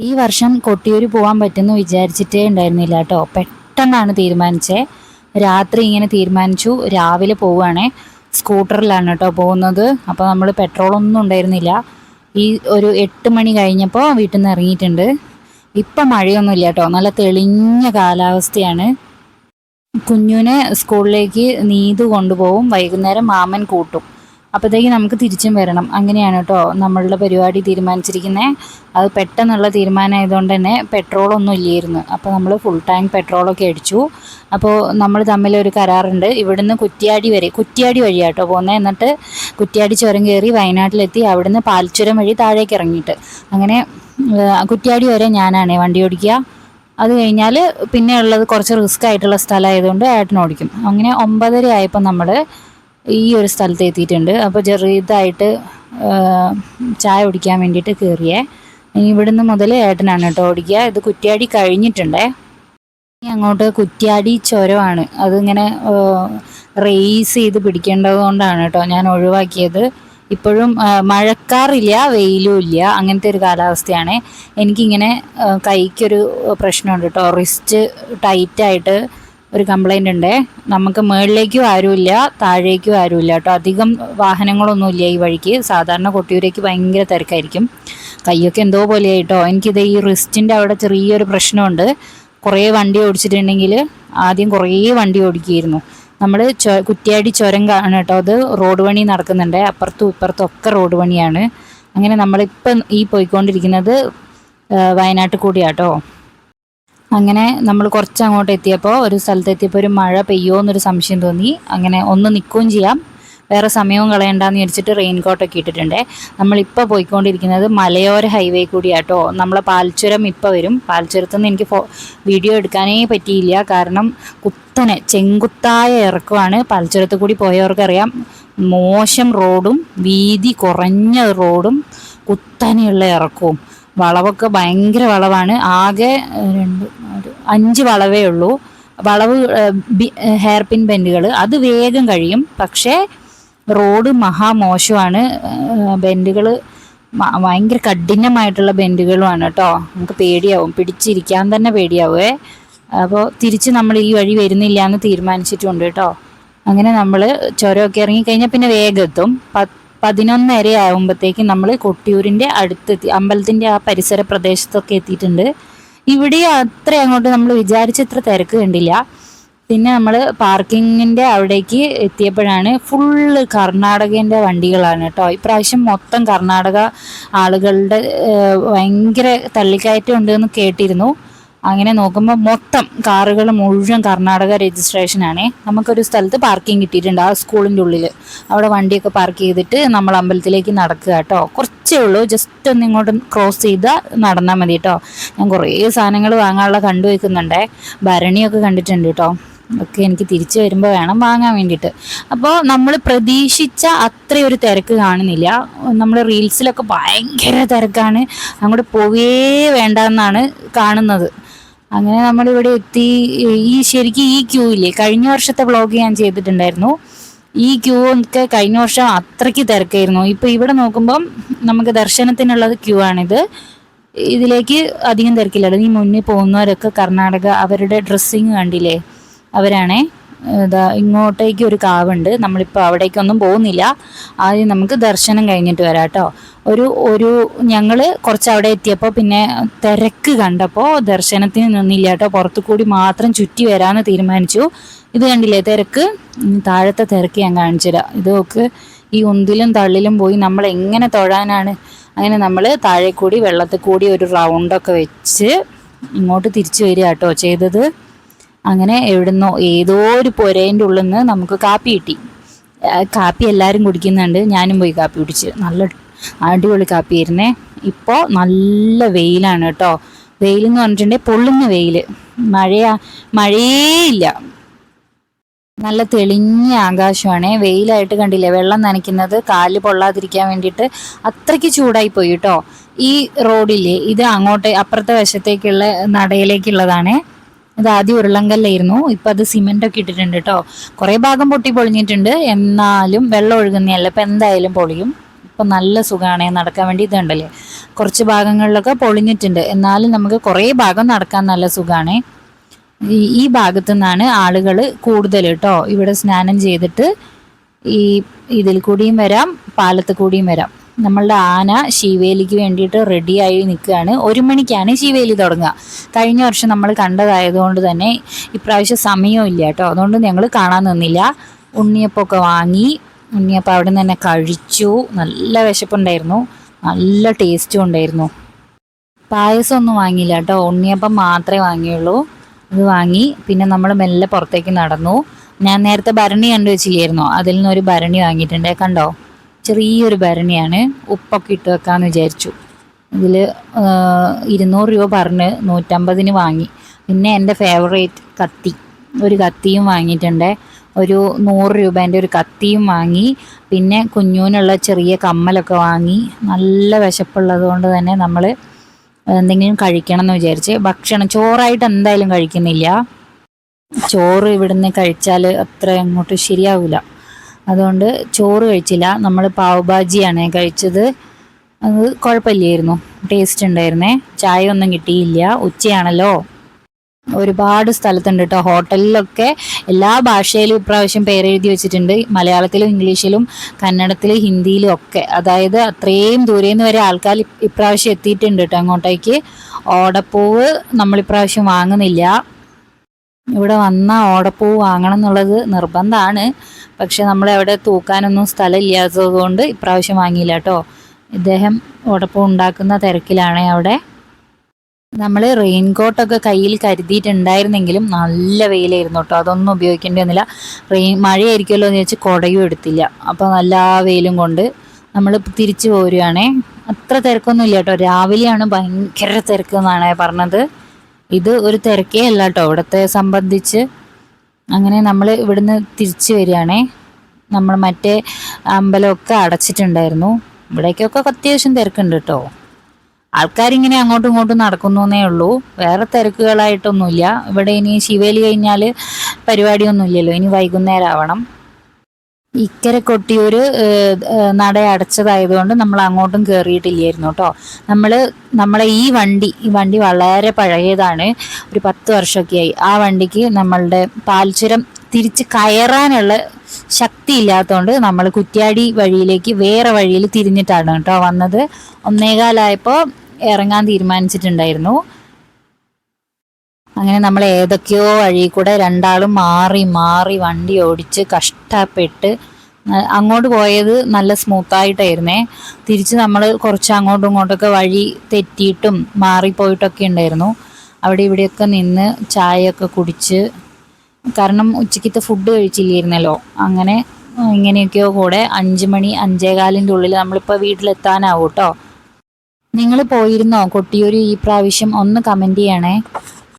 ഈ വർഷം കൊട്ടിയൂർ പോകാൻ പറ്റുമെന്ന് വിചാരിച്ചിട്ടേ ഉണ്ടായിരുന്നില്ല കേട്ടോ. പെട്ടെന്നാണ് തീരുമാനിച്ചത്. രാത്രി ഇങ്ങനെ തീരുമാനിച്ചു, രാവിലെ പോവുകയാണേ. സ്കൂട്ടറിലാണ് കേട്ടോ പോകുന്നത്. അപ്പോൾ നമ്മൾ പെട്രോളൊന്നും ഉണ്ടായിരുന്നില്ല. ഈ ഒരു 8 മണി കഴിഞ്ഞപ്പോൾ വീട്ടിൽ നിന്ന് ഇറങ്ങിയിട്ടുണ്ട്. ഇപ്പം മഴയൊന്നുമില്ല കേട്ടോ, നല്ല തെളിഞ്ഞ കാലാവസ്ഥയാണ്. കുഞ്ഞുവിനെ സ്കൂളിലേക്ക് നീതു കൊണ്ടുപോകും, വൈകുന്നേരം മാമൻ കൂട്ടും. അപ്പോഴത്തേക്ക് നമുക്ക് തിരിച്ചും വരണം. അങ്ങനെയാണ് കേട്ടോ നമ്മളുടെ പരിപാടി തീരുമാനിച്ചിരിക്കുന്നത്. അത് പെട്ടെന്നുള്ള തീരുമാനമായതുകൊണ്ട് തന്നെ പെട്രോളൊന്നും ഇല്ലായിരുന്നു. അപ്പോൾ നമ്മൾ ഫുൾ ടാങ്ക് പെട്രോളൊക്കെ അടിച്ചു. അപ്പോൾ നമ്മൾ തമ്മിലൊരു കരാറുണ്ട്. ഇവിടുന്ന് കുറ്റ്യാടി വഴിയാട്ടോ പോകുന്നത്. എന്നിട്ട് കുറ്റ്യാടി ചുരം കയറി വയനാട്ടിലെത്തി അവിടുന്ന് പാൽച്ചുരം വഴി താഴേക്ക് ഇറങ്ങിയിട്ട് അങ്ങനെ കുറ്റ്യാടി വരെ ഞാനാണേ വണ്ടി ഓടിക്കുക. അത് കഴിഞ്ഞാൽ പിന്നെ ഉള്ളത് കുറച്ച് റിസ്ക് ആയിട്ടുള്ള സ്ഥലമായതുകൊണ്ട് ഏട്ടൻ ഓടിക്കും. അങ്ങനെ 9:30 ആയപ്പോൾ നമ്മൾ ഈ ഒരു സ്ഥലത്ത് എത്തിയിട്ടുണ്ട്. അപ്പോൾ ചെറിയതായിട്ട് ചായ കുടിക്കാൻ വേണ്ടിയിട്ട് കയറിയേ. ഇനി ഇവിടുന്ന് മുതൽ ഏട്ടനാണ് കേട്ടോ ഓടിക്കുക. ഇത് കുറ്റ്യാടി കഴിഞ്ഞിട്ടുണ്ടേ. ഇനി അങ്ങോട്ട് കുറ്റ്യാടി ചുരമാണ്. അതിങ്ങനെ റേസ് ചെയ്ത് പിടിക്കേണ്ടത് കൊണ്ടാണ് കേട്ടോ ഞാൻ ഒഴിവാക്കിയത്. ഇപ്പോഴും മഴക്കാറില്ല, വെയിലും ഇല്ല, അങ്ങനത്തെ ഒരു കാലാവസ്ഥയാണ്. എനിക്കിങ്ങനെ കൈക്കൊരു പ്രശ്നമുണ്ട് കേട്ടോ. റിസ്റ്റ് ടൈറ്റായിട്ട് ഒരു കംപ്ലൈൻ്റ് ഉണ്ട്. നമുക്ക് മുകളിലേക്കും ആരുമില്ല, താഴേക്കും ആരുമില്ല കേട്ടോ. അധികം വാഹനങ്ങളൊന്നുമില്ല ഈ വഴിക്ക്. സാധാരണ കൊട്ടിയൂരേക്ക് ഭയങ്കര തിരക്കായിരിക്കും. കൈയൊക്കെ എന്തോ പോലെയായിട്ടോ. എനിക്കിത് ഈ റിസ്റ്റിൻ്റെ അവിടെ ചെറിയൊരു പ്രശ്നമുണ്ട്. കുറേ വണ്ടി ഓടിച്ചിട്ടുണ്ടെങ്കിൽ ആദ്യം കുറേ വണ്ടി ഓടിക്കുമായിരുന്നു. നമ്മൾ കുറ്റ്യാടി ചുരം ആണ് കേട്ടോ. അത് റോഡ് പണി നടക്കുന്നുണ്ട്. അപ്പുറത്തും ഇപ്പുറത്തും ഒക്കെ റോഡ് പണിയാണ്. അങ്ങനെ നമ്മളിപ്പം ഈ പോയിക്കൊണ്ടിരിക്കുന്നത് വയനാട്ടിൽ കൂടിയാട്ടോ. അങ്ങനെ നമ്മൾ കുറച്ച് അങ്ങോട്ട് എത്തിയപ്പോൾ ഒരു സ്ഥലത്തെത്തിയപ്പോൾ ഒരു മഴ പെയ്യുമോ എന്നൊരു സംശയം തോന്നി. അങ്ങനെ ഒന്ന് നിൽക്കുകയും ചെയ്യാം, വേറെ സമയവും കളയണ്ടെന്ന് വിചാരിച്ചിട്ട് റെയിൻ കോട്ടൊക്കെ ഇട്ടിട്ടുണ്ട്. നമ്മളിപ്പോൾ പോയിക്കൊണ്ടിരിക്കുന്നത് മലയോര ഹൈവേ കൂടിയാട്ടോ. നമ്മളെ പാൽച്ചുരം ഇപ്പോൾ വരും. പാൽച്ചുരത്തു നിന്ന് എനിക്ക് വീഡിയോ എടുക്കാനേ പറ്റിയില്ല. കാരണം കുത്തനെ ചെങ്കുത്തായ ഇറക്കമാണ്. പാൽച്ചുരത്ത് കൂടി പോയവർക്കറിയാം, മോശം റോഡും വീതി കുറഞ്ഞ റോഡും കുത്തനെയുള്ള ഇറക്കവും. വളവൊക്കെ ഭയങ്കര വളവാണ്. ആകെ 5 വളവേ ഉള്ളൂ. വളവ് ഹെയർ പിൻ ബെൻഡുകൾ അത് വേഗം കഴിയും. പക്ഷേ റോഡ് മഹാമോശമാണ്. ബെൻഡുകൾ ഭയങ്കര കഠിനമായിട്ടുള്ള ബെൻഡുകളുമാണ് കേട്ടോ. നമുക്ക് പേടിയാവും, പിടിച്ചിരിക്കാൻ തന്നെ പേടിയാവേ. അപ്പോൾ തിരിച്ച് നമ്മൾ ഈ വഴി വരുന്നില്ല എന്ന് തീരുമാനിച്ചിട്ടുണ്ട് കേട്ടോ. അങ്ങനെ നമ്മൾ ചുരമൊക്കെ ഇറങ്ങിക്കഴിഞ്ഞാൽ പിന്നെ വേഗം എത്തും. 11:30 ആകുമ്പോഴത്തേക്കും നമ്മൾ കൊട്ടിയൂരിൻ്റെ അടുത്തെത്തി. അമ്പലത്തിൻ്റെ ആ പരിസര പ്രദേശത്തൊക്കെ എത്തിയിട്ടുണ്ട്. ഇവിടെ അത്ര അങ്ങോട്ട് നമ്മൾ വിചാരിച്ചത്ര തിരക്ക് കണ്ടില്ല. പിന്നെ നമ്മൾ പാർക്കിങ്ങിൻ്റെ അവിടേക്ക് എത്തിയപ്പോഴാണ് ഫുള്ള് കർണാടകേൻ്റെ വണ്ടികളാണ് കേട്ടോ. ഇപ്രാവശ്യം മൊത്തം കർണാടക ആളുകളുടെ ഭയങ്കര തള്ളിക്കയറ്റം ഉണ്ടെന്ന് കേട്ടിരുന്നു. അങ്ങനെ നോക്കുമ്പോൾ മൊത്തം കാറുകൾ മുഴുവൻ കർണാടക രജിസ്ട്രേഷനാണേ. നമുക്കൊരു സ്ഥലത്ത് പാർക്കിംഗ് കിട്ടിയിട്ടുണ്ട് ആ സ്കൂളിൻ്റെ ഉള്ളിൽ. അവിടെ വണ്ടിയൊക്കെ പാർക്ക് ചെയ്തിട്ട് നമ്മൾ അമ്പലത്തിലേക്ക് നടക്കുക കേട്ടോ. കുറച്ചേ ഉള്ളൂ, ജസ്റ്റ് ഒന്ന് ഇങ്ങോട്ട് ക്രോസ് ചെയ്താൽ നടന്നാൽ മതി കേട്ടോ. ഞാൻ കുറേ സാധനങ്ങൾ വാങ്ങാനുള്ള കണ്ടു വയ്ക്കുന്നുണ്ടേ. ഭരണിയൊക്കെ കണ്ടിട്ടുണ്ട് കേട്ടോ. ഒക്കെ എനിക്ക് തിരിച്ചു വരുമ്പോൾ വേണം വാങ്ങാൻ വേണ്ടിയിട്ട്. അപ്പോൾ നമ്മൾ പ്രതീക്ഷിച്ച അത്രയൊരു തിരക്ക് കാണുന്നില്ല. നമ്മൾ റീൽസിലൊക്കെ ഭയങ്കര തിരക്കാണ്, അങ്ങോട്ട് പോവേ വേണ്ടെന്നാണ് കാണുന്നത്. അങ്ങനെ നമ്മളിവിടെ എത്തി. ശരിക്കും ഈ ക്യൂ ഇല്ലേ, കഴിഞ്ഞ വർഷത്തെ വ്ളോഗ് ഞാൻ ചെയ്തിട്ടുണ്ടായിരുന്നു. ഈ ക്യൂ ഒക്കെ കഴിഞ്ഞ വർഷം അത്രയ്ക്ക് തിരക്കായിരുന്നു. ഇപ്പോൾ ഇവിടെ നോക്കുമ്പം നമുക്ക് ദർശനത്തിനുള്ളത് ക്യൂ ആണിത്. ഇതിലേക്ക് അധികം തിരക്കില്ല. ഈ മുന്നിൽ പോകുന്നവരൊക്കെ കർണാടക, അവരുടെ ഡ്രസ്സിങ് കണ്ടില്ലേ, അവരാണേ. ഇങ്ങോട്ടേക്ക് ഒരു കാവുണ്ട്. നമ്മളിപ്പോൾ അവിടേക്കൊന്നും പോകുന്നില്ല. ആദ്യം നമുക്ക് ദർശനം കഴിഞ്ഞിട്ട് വരാം കേട്ടോ. ഞങ്ങൾ കുറച്ച് അവിടെ എത്തിയപ്പോൾ പിന്നെ തിരക്ക് കണ്ടപ്പോൾ ദർശനത്തിന് നിന്നില്ല കേട്ടോ. പുറത്തു കൂടി മാത്രം ചുറ്റി വരാമെന്ന് തീരുമാനിച്ചു. ഇത് കണ്ടില്ലേ തിരക്ക്, താഴത്തെ തിരക്ക് ഞാൻ കാണിച്ചു തരാം. ഇതൊക്കെ ഈ ഉന്തിലും തള്ളിലും പോയി നമ്മൾ എങ്ങനെ തൊഴാനാണ്. അങ്ങനെ നമ്മൾ താഴെ കൂടി വെള്ളത്തിൽ കൂടി ഒരു റൗണ്ടൊക്കെ വെച്ച് ഇങ്ങോട്ട് തിരിച്ചു വരിക കേട്ടോ ചെയ്തത്. അങ്ങനെ എവിടുന്നോ ഏതോ ഒരു പുരേൻ്റെ ഉള്ളിൽ നിന്ന് നമുക്ക് കാപ്പി കിട്ടി. കാപ്പി എല്ലാവരും കുടിക്കുന്നുണ്ട്, ഞാനും പോയി കാപ്പി കുടിച്ച്. നല്ല അടിപൊളി കാപ്പിയായിരുന്നേ. ഇപ്പോൾ നല്ല വെയിലാണ് കേട്ടോ. വെയിലെന്ന് പറഞ്ഞിട്ടുണ്ടെങ്കിൽ പൊള്ളുന്ന വെയിൽ. മഴയേ ഇല്ല, നല്ല തെളിഞ്ഞ ആകാശമാണ്. വെയിലായിട്ട് കണ്ടില്ലേ, വെള്ളം നനയ്ക്കുന്നത് കാല് പൊള്ളാതിരിക്കാൻ വേണ്ടിയിട്ട് അത്രയ്ക്ക് ചൂടായിപ്പോയി കേട്ടോ. ഈ റോഡില്ലേ, ഇത് അങ്ങോട്ട് അപ്പുറത്തെ വശത്തേക്കുള്ള നടയിലേക്കുള്ളതാണ്. ഇത് ആദ്യം ഉരുളങ്കല്ലായിരുന്നു, ഇപ്പം അത് സിമെൻ്റൊക്കെ ഇട്ടിട്ടുണ്ട് കേട്ടോ. കുറേ ഭാഗം പൊട്ടി പൊളിഞ്ഞിട്ടുണ്ട്. എന്നാലും വെള്ളം ഒഴുകുന്നതല്ല, ഇപ്പം എന്തായാലും പൊളിയും. ഇപ്പം നല്ല സുഖമാണ് നടക്കാൻ വേണ്ടി. ഇതുണ്ടല്ലേ, കുറച്ച് ഭാഗങ്ങളിലൊക്കെ പൊളിഞ്ഞിട്ടുണ്ട്, എന്നാലും നമുക്ക് കുറേ ഭാഗം നടക്കാൻ നല്ല സുഖമാണ്. ഈ ഭാഗത്തു നിന്നാണ് ആളുകൾ കൂടുതൽ കേട്ടോ. ഇവിടെ സ്നാനം ചെയ്തിട്ട് ഈ ഇതിൽ കൂടിയും വരാം, പാലത്ത് കൂടിയും വരാം. നമ്മളുടെ ആന ശിവേലിക്ക് വേണ്ടിയിട്ട് റെഡിയായി നിൽക്കുകയാണ്. 1 മണിക്കാണ് ശിവേലി തുടങ്ങുക. കഴിഞ്ഞ വർഷം നമ്മൾ കണ്ടതായതുകൊണ്ട് തന്നെ ഇപ്രാവശ്യം സമയവും ഇല്ല കേട്ടോ, അതുകൊണ്ട് ഞങ്ങൾ കാണാൻ നിന്നില്ല. ഉണ്ണിയപ്പമൊക്കെ വാങ്ങി, ഉണ്ണിയപ്പം അവിടെ നിന്ന് തന്നെ കഴിച്ചു. നല്ല വിശപ്പുണ്ടായിരുന്നു, നല്ല ടേസ്റ്റും ഉണ്ടായിരുന്നു. പായസം ഒന്നും വാങ്ങിയില്ല കേട്ടോ, ഉണ്ണിയപ്പം മാത്രമേ വാങ്ങിയുള്ളൂ. അത് വാങ്ങി പിന്നെ നമ്മൾ മെല്ലെ പുറത്തേക്ക് നടന്നു. ഞാൻ നേരത്തെ ഭരണി കണ്ടു വെച്ചില്ലായിരുന്നോ, അതിൽ നിന്നൊരു ഭരണി വാങ്ങിയിട്ടുണ്ട്. കണ്ടോ, ചെറിയൊരു ഭരണിയാണ്. ഉപ്പൊക്കെ ഇട്ട് വെക്കാമെന്ന് വിചാരിച്ചു. ഇതിൽ 200 രൂപ പറഞ്ഞ് 150-ന് വാങ്ങി. പിന്നെ എൻ്റെ ഫേവറേറ്റ് കത്തി, ഒരു കത്തിയും വാങ്ങിയിട്ടുണ്ട്. ഒരു 100 രൂപേൻ്റെ ഒരു കത്തിയും വാങ്ങി. പിന്നെ കുഞ്ഞൂനുള്ള ചെറിയ കമ്മലൊക്കെ വാങ്ങി. നല്ല വിശപ്പുള്ളത് കൊണ്ട് തന്നെ നമ്മൾ എന്തെങ്കിലും കഴിക്കണം എന്ന് വിചാരിച്ച് ഭക്ഷണം ചോറായിട്ട് എന്തായാലും കഴിക്കുന്നില്ല. ചോറ് ഇവിടുന്ന് കഴിച്ചാൽ അത്ര അങ്ങോട്ട് ശരിയാവില്ല, അതുകൊണ്ട് ചോറ് കഴിച്ചില്ല. നമ്മൾ പാവ് ഭാജിയാണ് കഴിച്ചത്. അത് കുഴപ്പമില്ലായിരുന്നു, ടേസ്റ്റ് ഉണ്ടായിരുന്നേ. ചായ ഒന്നും കിട്ടിയില്ല, ഉച്ചയാണല്ലോ. ഒരുപാട് സ്ഥലത്തുണ്ട് കേട്ടോ, ഹോട്ടലിലൊക്കെ എല്ലാ ഭാഷയിലും ഇപ്രാവശ്യം പേരെഴുതി വെച്ചിട്ടുണ്ട്. മലയാളത്തിലും ഇംഗ്ലീഷിലും കന്നഡത്തിലും ഹിന്ദിയിലും ഒക്കെ. അതായത് അത്രയും ദൂരെ നിന്ന് വരെ ആൾക്കാർ ഇപ്രാവശ്യം എത്തിയിട്ടുണ്ട് കേട്ടോ അങ്ങോട്ടേക്ക്. ഓടപ്പൂവ് നമ്മളിപ്രാവശ്യം വാങ്ങുന്നില്ല. ഇവിടെ വന്നാൽ ഓടപ്പൂവ് വാങ്ങണം എന്നുള്ളത് നിർബന്ധമാണ്, പക്ഷെ നമ്മളെവിടെ തൂക്കാനൊന്നും സ്ഥലമില്ലാത്തത് കൊണ്ട് ഇപ്രാവശ്യം വാങ്ങിയില്ല കേട്ടോ. ഇദ്ദേഹം ഓടപ്പൂവ് ഉണ്ടാക്കുന്ന തിരക്കിലാണ് അവിടെ. നമ്മൾ റെയിൻകോട്ടൊക്കെ കയ്യിൽ കരുതിയിട്ടുണ്ടായിരുന്നെങ്കിലും നല്ല വെയിലായിരുന്നു കേട്ടോ, അതൊന്നും ഉപയോഗിക്കേണ്ടി വന്നില്ല. മഴയായിരിക്കുമല്ലോ എന്ന് വെച്ച് കുടയും എടുത്തില്ല. അപ്പോൾ നല്ല വെയിലും കൊണ്ട് നമ്മൾ തിരിച്ചു പോരുകയാണേ. അത്ര തിരക്കൊന്നും ഇല്ല കേട്ടോ, രാവിലെയാണ് ഭയങ്കര തിരക്ക് എന്നാണ് പറഞ്ഞത്. ഇത് ഒരു തിരക്കേ അല്ല കേട്ടോ ഇവിടുത്തെ സംബന്ധിച്ച്. അങ്ങനെ നമ്മൾ ഇവിടുന്ന് തിരിച്ചു വരികയാണേ. നമ്മൾ മറ്റേ അമ്പലമൊക്കെ അടച്ചിട്ടുണ്ടായിരുന്നു. ഇവിടേക്കൊക്കെ അത്യാവശ്യം തിരക്കുണ്ട് കേട്ടോ. ആൾക്കാരിങ്ങനെ അങ്ങോട്ടും ഇങ്ങോട്ടും നടക്കുന്നേ ഉള്ളൂ, വേറെ തിരക്കുകളായിട്ടൊന്നുമില്ല. ഇവിടെ ഇനി ശിവേലി കഴിഞ്ഞാൽ പരിപാടിയൊന്നുമില്ലല്ലോ, ഇനി വൈകുന്നേരം ആവണം. ഇക്കരെ കൊട്ടിയൂർ നട അടച്ചതായതുകൊണ്ട് നമ്മൾ അങ്ങോട്ടും കയറിയിട്ടില്ലായിരുന്നു കേട്ടോ. നമ്മളെ ഈ വണ്ടി വളരെ പഴയതാണ്, ഒരു 10 വർഷമൊക്കെ ആയി. ആ വണ്ടിക്ക് നമ്മളുടെ പാൽച്ചുരം തിരിച്ച് കയറാനുള്ള ശക്തി ഇല്ലാത്തതുകൊണ്ട് നമ്മൾ കുറ്റ്യാടി വഴിയിലേക്ക് വേറെ വഴിയിൽ തിരിഞ്ഞിട്ടാണ് കേട്ടോ വന്നത്. 1:15 ഇറങ്ങാൻ തീരുമാനിച്ചിട്ടുണ്ടായിരുന്നു. അങ്ങനെ നമ്മൾ ഏതൊക്കെയോ വഴി കൂടെ രണ്ടാളും മാറി മാറി വണ്ടി ഓടിച്ച് കഷ്ടപ്പെട്ട് അങ്ങോട്ട് പോയത് നല്ല സ്മൂത്തായിട്ടായിരുന്നേ. തിരിച്ച് നമ്മൾ കുറച്ച് അങ്ങോട്ടും ഇങ്ങോട്ടൊക്കെ വഴി തെറ്റിയിട്ടും മാറിപ്പോയിട്ടൊക്കെ ഉണ്ടായിരുന്നു. അവിടെ ഇവിടെയൊക്കെ നിന്ന് ചായയൊക്കെ കുടിച്ച്, കാരണം ഉച്ചയ്ക്കത്തെ ഫുഡ് കഴിച്ചില്ലായിരുന്നല്ലോ. അങ്ങനെ ഇങ്ങനെയൊക്കെയോ കൂടെ 5 മണി 5:15-ൻ്റെ ഉള്ളിൽ നമ്മളിപ്പോൾ വീട്ടിലെത്താനാവും കേട്ടോ. നിങ്ങൾ പോയിരുന്നോ കൊട്ടിയൂർ ഈ പ്രാവശ്യം? ഒന്ന് കമൻറ്റ് ചെയ്യണേ.